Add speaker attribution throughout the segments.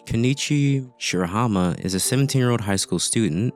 Speaker 1: Kenichi Shirahama is a 17-year-old high school student.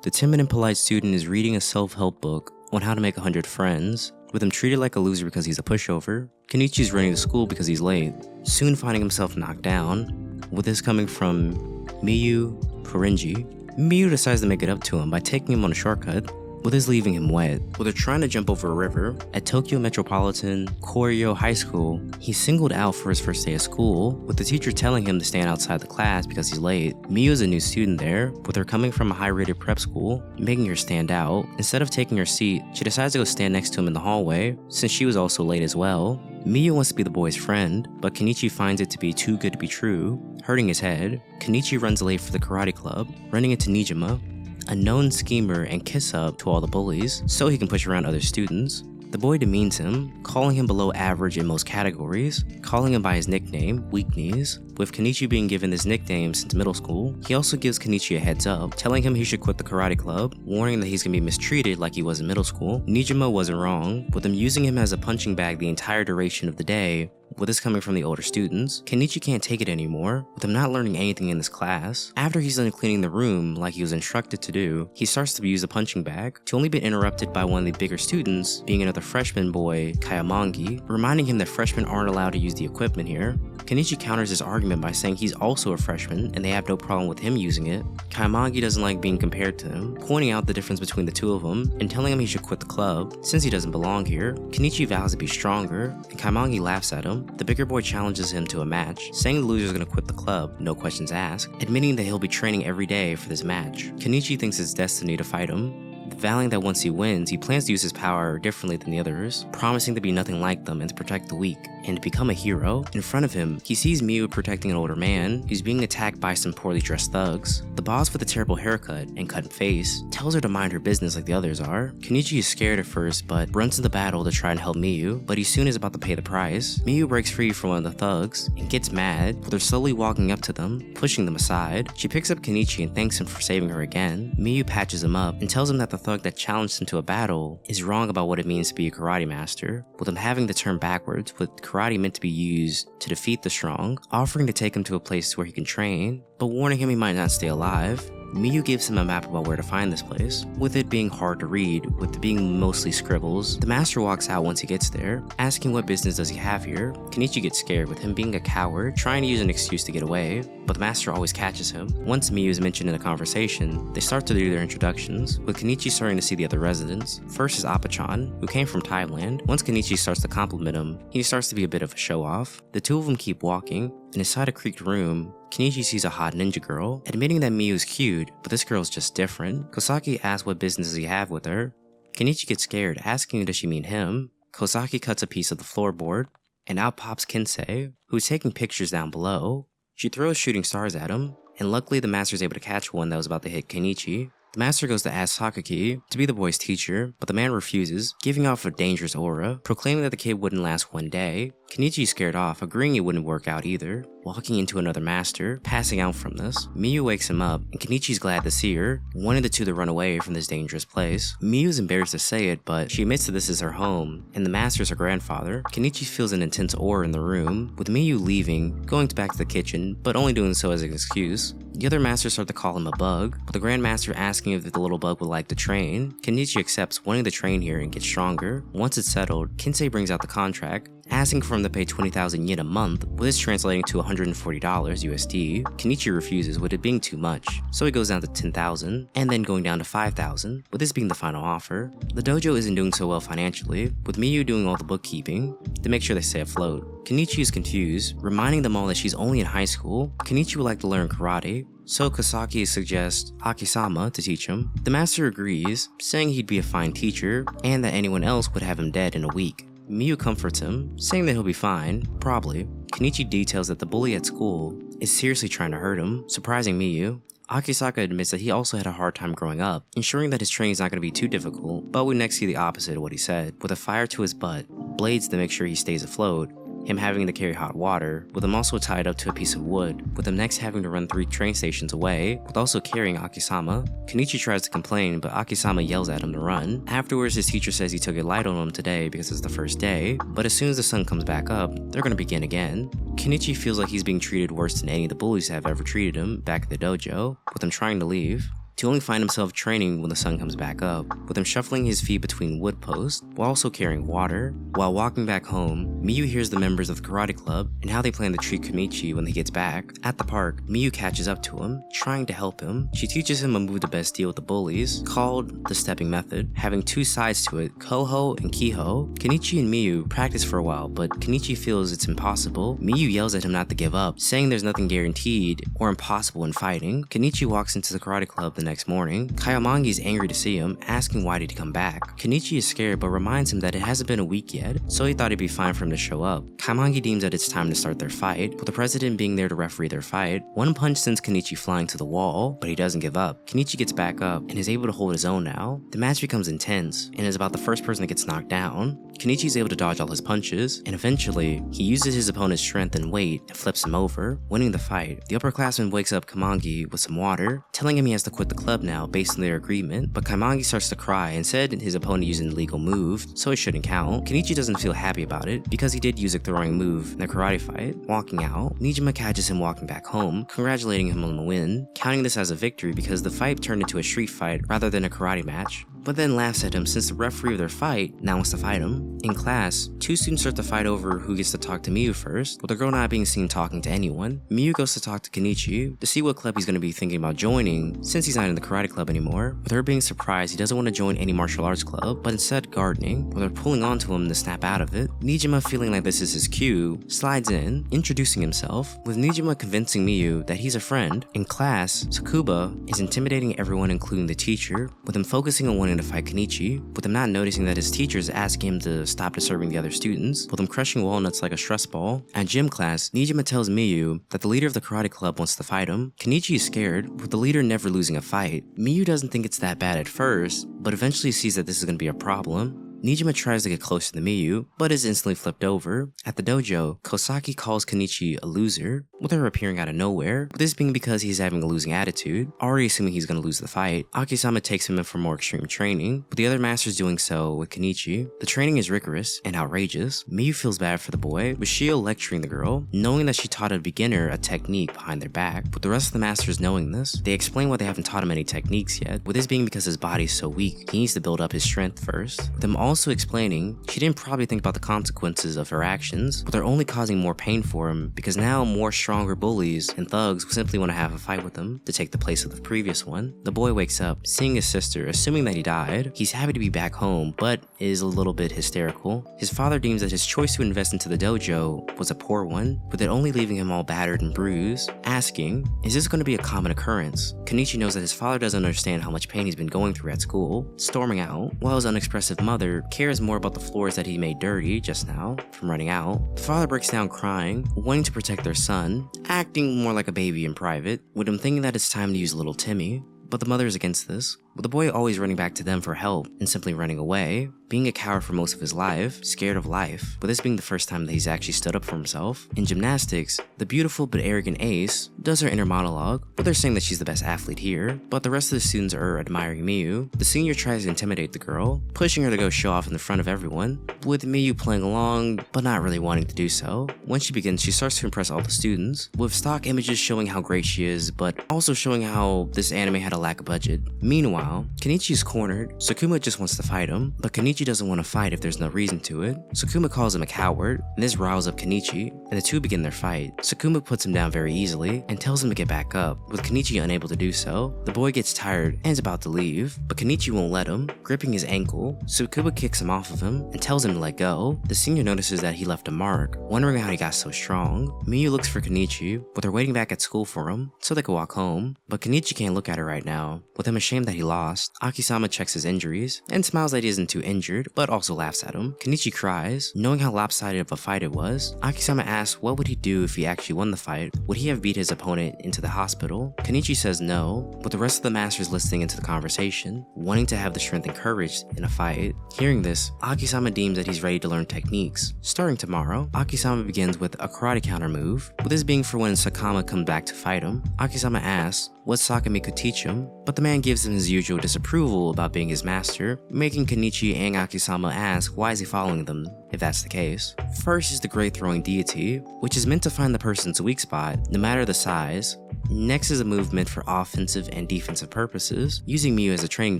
Speaker 1: The timid and polite student is reading a self-help book on how to make 100 friends, with him treated like a loser because he's a pushover. Kenichi is running to school because he's late, soon finding himself knocked down, with this coming from Fuurinji. Miyu decides to make it up to him by taking him on a shortcut, with his leaving him wet. While they're trying to jump over a river, at Tokyo Metropolitan Koryo High School, he's singled out for his first day of school, with the teacher telling him to stand outside the class because he's late. Miyu is a new student there, with her coming from a high-rated prep school, making her stand out. Instead of taking her seat, she decides to go stand next to him in the hallway, since she was also late as well. Miyu wants to be the boy's friend, but Kenichi finds it to be too good to be true, hurting his head. Kenichi runs late for the karate club, running into Nijima, a known schemer and kiss-up to all the bullies, so he can push around other students. The boy demeans him, calling him below average in most categories, calling him by his nickname, Weak Knees. With Kenichi being given this nickname since middle school, he also gives Kenichi a heads up, telling him he should quit the karate club, warning that he's gonna be mistreated like he was in middle school. Nijima wasn't wrong, with them using him as a punching bag the entire duration of the day, with this coming from the older students. Kenichi can't take it anymore, with him not learning anything in this class. After he's done cleaning the room like he was instructed to do, he starts to use the punching bag, to only be interrupted by one of the bigger students, being another freshman boy, Kayamangi, reminding him that freshmen aren't allowed to use the equipment here. Kenichi counters his argument by saying he's also a freshman and they have no problem with him using it. Kayamangi doesn't like being compared to him, pointing out the difference between the two of them and telling him he should quit the club since he doesn't belong here. Kenichi vows to be stronger, and Kayamangi laughs at him. The bigger boy challenges him to a match, saying the loser is going to quit the club, no questions asked, admitting that he'll be training every day for this match. Kenichi thinks it's destiny to fight him, vowing that once he wins, he plans to use his power differently than the others, promising to be nothing like them and to protect the weak, and to become a hero. In front of him, he sees Miyu protecting an older man who's being attacked by some poorly dressed thugs. The boss with a terrible haircut and cut face tells her to mind her business like the others are. Kenichi is scared at first, but runs to the battle to try and help Miyu, but he soon is about to pay the price. Miyu breaks free from one of the thugs and gets mad, with her slowly walking up to them, pushing them aside. She picks up Kenichi and thanks him for saving her again. Miyu patches him up and tells him that the thug that challenged him to a battle is wrong about what it means to be a karate master, with him having the term backwards, with karate meant to be used to defeat the strong, offering to take him to a place where he can train, but warning him he might not stay alive. Miyu gives him a map about where to find this place, with it being hard to read, with it being mostly scribbles. The master walks out once he gets there, asking what business does he have here. Kenichi gets scared, with him being a coward, trying to use an excuse to get away, but the master always catches him. Once Miyu is mentioned in a conversation, they start to do their introductions, with Kenichi starting to see the other residents. First is Appa-chan, who came from Thailand. Once Kenichi starts to compliment him, he starts to be a bit of a show-off. The two of them keep walking. Inside a creaked room, Kenichi sees a hot ninja girl, admitting that Miyu is cute, but this girl's just different. Kosaki asks what business does he have with her. Kenichi gets scared, asking does she mean him. Kosaki cuts a piece of the floorboard, and out pops Kensei, who's taking pictures down below. She throws shooting stars at him, and luckily the master's able to catch one that was about to hit Kenichi. The master goes to ask Sakaki to be the boy's teacher, but the man refuses, giving off a dangerous aura, proclaiming that the kid wouldn't last one day. Kenichi's scared off, agreeing it wouldn't work out either, walking into another master, passing out from this. Miyu wakes him up, and Kenichi's glad to see her, wanting the two to run away from this dangerous place. Miyu's embarrassed to say it, but she admits that this is her home, and the master's her grandfather. Kenichi feels an intense aura in the room, with Miyu leaving, going back to the kitchen, but only doing so as an excuse. The other masters start to call him a bug, but the grandmaster asking if the little bug would like to train. Kenichi accepts wanting to train here and get stronger. Once it's settled, Kensei brings out the contract, asking for him to pay 20,000 yen a month, with this translating to $140 USD. Kenichi refuses, with it being too much, so he goes down to 10,000, and then going down to 5,000, with this being the final offer. The dojo isn't doing so well financially, with Miyu doing all the bookkeeping to make sure they stay afloat. Kenichi is confused, reminding them all that she's only in high school. Kenichi would like to learn karate, so Kosaki suggests Akisama to teach him. The master agrees, saying he'd be a fine teacher, and that anyone else would have him dead in a week. Miyu comforts him, saying that he'll be fine, probably. Kenichi details that the bully at school is seriously trying to hurt him, surprising Miyu. Akisaka admits that he also had a hard time growing up, ensuring that his training is not going to be too difficult, but we next see the opposite of what he said, with a fire to his butt, blades to make sure he stays afloat, him having to carry hot water, with him also tied up to a piece of wood, with him next having to run 3 train stations away, with also carrying Akisama. Kenichi tries to complain, but Akisama yells at him to run. Afterwards, his teacher says he took it light on him today because it's the first day, but as soon as the sun comes back up, they're gonna begin again. Kenichi feels like he's being treated worse than any of the bullies have ever treated him back at the dojo, with him trying to leave, to only find himself training when the sun comes back up, with him shuffling his feet between wood posts while also carrying water. While walking back home, Miyu hears the members of the karate club and how they plan to treat Kenichi when he gets back. At the park, Miyu catches up to him, trying to help him. She teaches him a move to best deal with the bullies, called the stepping method, having 2 sides to it, Koho and Kiho. Kenichi and Miyu practice for a while, but Kenichi feels it's impossible. Miyu yells at him not to give up, saying there's nothing guaranteed or impossible in fighting. Kenichi walks into the karate club the next morning. Kaiamangi is angry to see him, asking why did he come back. Kenichi is scared but reminds him that it hasn't been a week yet, so he thought it'd be fine for him to show up. Kaiamangi deems that it's time to start their fight, with the president being there to referee their fight. One punch sends Kenichi flying to the wall, but he doesn't give up. Kenichi gets back up and is able to hold his own now. The match becomes intense and is about the first person that gets knocked down. Kenichi is able to dodge all his punches, and eventually, he uses his opponent's strength and weight and flips him over, winning the fight. The upperclassman wakes up Kaiamangi with some water, telling him he has to quit the club now based on their agreement, but Kaiamangi starts to cry and said his opponent used an illegal move, so it shouldn't count. Kenichi doesn't feel happy about it, because he did use a throwing move in the karate fight. Walking out, Nijima catches him walking back home, congratulating him on the win, counting this as a victory because the fight turned into a street fight rather than a karate match, but then laughs at him since the referee of their fight now wants to fight him. In class, 2 students start to fight over who gets to talk to Miyu first, with the girl not being seen talking to anyone. Miyu goes to talk to Kenichi to see what club he's going to be thinking about joining since he's not in the karate club anymore, with her being surprised he doesn't want to join any martial arts club, but instead gardening, with her pulling onto him to snap out of it. Nijima, feeling like this is his cue, slides in, introducing himself, with Nijima convincing Miyu that he's a friend. In class, Tsukuba is intimidating everyone including the teacher, with him focusing on wanting to fight Kenichi, with him not noticing that his teacher is asking him to stop disturbing the other students, with him crushing walnuts like a stress ball. At gym class, Nijima tells Miyu that the leader of the karate club wants to fight him. Kenichi is scared, with the leader never losing a fight. Miyu doesn't think it's that bad at first, but eventually sees that this is going to be a problem. Nijima tries to get closer to Miyu, but is instantly flipped over. At the dojo, Kosaki calls Kenichi a loser, with her appearing out of nowhere, with this being because he's having a losing attitude, already assuming he's going to lose the fight. Akisama takes him in for more extreme training, with the other masters doing so with Kenichi. The training is rigorous and outrageous. Miyu feels bad for the boy, with Shio lecturing the girl, knowing that she taught a beginner a technique behind their back, with the rest of the masters knowing this. They explain why they haven't taught him any techniques yet, with this being because his body is so weak, he needs to build up his strength first. With them also explaining she didn't probably think about the consequences of her actions, but they're only causing more pain for him because now more stronger bullies and thugs will simply want to have a fight with him to take the place of the previous one. The boy wakes up, seeing his sister, assuming that he died. He's happy to be back home, but is a little bit hysterical. His father deems that his choice to invest into the dojo was a poor one, with it only leaving him all battered and bruised, asking, is this going to be a common occurrence? Kenichi knows that his father doesn't understand how much pain he's been going through at school, storming out, while his unexpressive mother cares more about the floors that he made dirty just now from running out. The father breaks down crying, wanting to protect their son, acting more like a baby in private, with him thinking that it's time to use little Timmy. But the mother is against this, with the boy always running back to them for help and simply running away, being a coward for most of his life, scared of life, but this being the first time that he's actually stood up for himself. In gymnastics, the beautiful but arrogant Ace does her inner monologue, but they're saying that she's the best athlete here, but the rest of the students are admiring Miyu. The senior tries to intimidate the girl, pushing her to go show off in the front of everyone, with Miyu playing along, but not really wanting to do so. Once she begins, she starts to impress all the students, with stock images showing how great she is, but also showing how this anime had a lack of budget. Meanwhile, Kenichi is cornered. Sakuma just wants to fight him, but Kenichi doesn't want to fight if there's no reason to it. Sakuma calls him a coward, and this riles up Kenichi, and the two begin their fight. Sakuma puts him down very easily and tells him to get back up, with Kenichi unable to do so. The boy gets tired and is about to leave, but Kenichi won't let him, gripping his ankle. Sakuma kicks him off of him and tells him to let go. The senior notices that he left a mark, wondering how he got so strong. Miyu looks for Kenichi, but they're waiting back at school for him so they can walk home, but Kenichi can't look at her right now, with him ashamed that he lost, Akisama checks his injuries, and smiles that he isn't too injured, but also laughs at him. Kenichi cries, knowing how lopsided of a fight it was. Akisama asks what would he do if he actually won the fight. Would he have beat his opponent into the hospital? Kenichi says no, but the rest of the masters listening into the conversation, wanting to have the strength and courage in a fight. Hearing this, Akisama deems that he's ready to learn techniques. Starting tomorrow, Akisama begins with a karate counter move, with this being for when Sakama comes back to fight him. Akisama asks what Sakami could teach him, but the man gives him his usual disapproval about being his master, making Kenichi and Akisama ask why is he following them, if that's the case. First is the great throwing deity, which is meant to find the person's weak spot, no matter the size. Next is a move meant for offensive and defensive purposes, using Miu as a training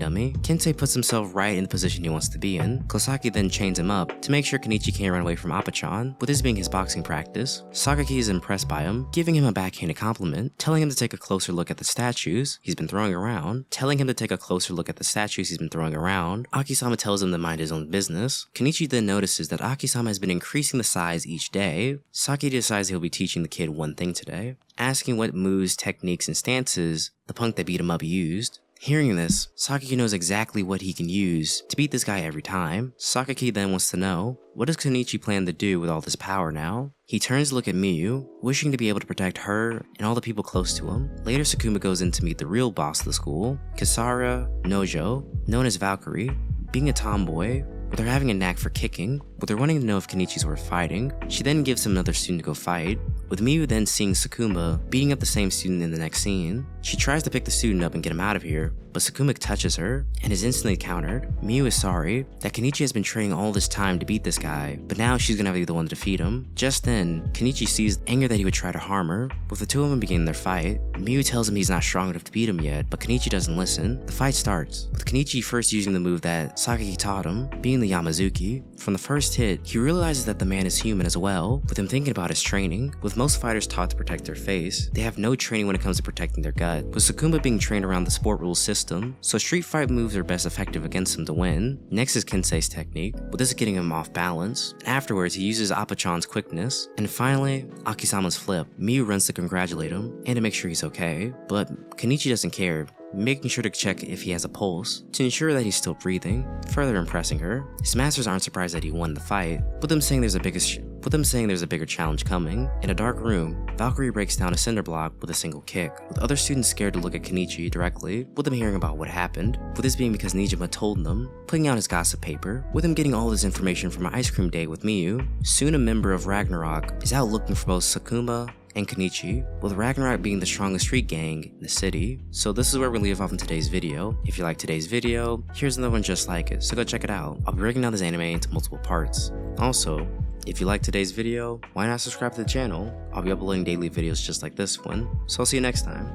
Speaker 1: dummy. Kensei puts himself right in the position he wants to be in. Kosaki then chains him up to make sure Kenichi can't run away from Appa-chan, with this being his boxing practice. Sakaki is impressed by him, giving him a backhanded compliment, telling him to take a closer look at the statues he's been throwing around. Akisama tells him to mind his own business. Kenichi then notices that Akisama has been increasing the size each day. Saki decides he'll be teaching the kid one thing today, asking what moves, techniques, and stances the punk that beat him up used. Hearing this, Sakaki knows exactly what he can use to beat this guy every time. Sakaki then wants to know, what does Kenichi plan to do with all this power now? He turns to look at Miu, wishing to be able to protect her and all the people close to him. Later, Sakuma goes in to meet the real boss of the school, Kisara Nojo, known as Valkyrie. Being a tomboy, with her having a knack for kicking, with her wanting to know if Kenichi's worth fighting, she then gives him another student to go fight, with Miu then seeing Sakuma beating up the same student in the next scene. She tries to pick the student up and get him out of here, but Sakuma touches her and is instantly countered. Miu is sorry that Kenichi has been training all this time to beat this guy, but now she's gonna have to be the one to defeat him. Just then, Kenichi sees anger that he would try to harm her. With the two of them beginning their fight, Miu tells him he's not strong enough to beat him yet, but Kenichi doesn't listen. The fight starts, with Kenichi first using the move that Sakaki taught him, being the Yamazuki. From the first hit, he realizes that the man is human as well, with him thinking about his training. With most fighters taught to protect their face, they have no training when it comes to protecting their gut, with Sakuma being trained around the sport rules system, so street fight moves are best effective against him to win. Next is Kensei's technique, with this getting him off balance. Afterwards, he uses Appa-chan's quickness, and finally, Akisama's flip. Miu runs to congratulate him, and to make sure he's okay, but Kenichi doesn't care, making sure to check if he has a pulse to ensure that he's still breathing, further impressing her. His masters aren't surprised that he won the fight, with them saying there's a bigger challenge coming. In a dark room, Valkyrie breaks down a cinder block with a single kick, with other students scared to look at Kenichi directly, with them hearing about what happened, with this being because Nijima told them, putting out his gossip paper, with him getting all this information from an ice cream date with Miu. Soon a member of Ragnarok is out looking for both Sakuma and Kenichi, with Ragnarok being the strongest street gang in the city. So this is where we leave off in today's video. If you like today's video, here's another one just like it, so go check it out. I'll be breaking down this anime into multiple parts. Also, if you like today's video, why not subscribe to the channel? I'll be uploading daily videos just like this one, so I'll see you next time.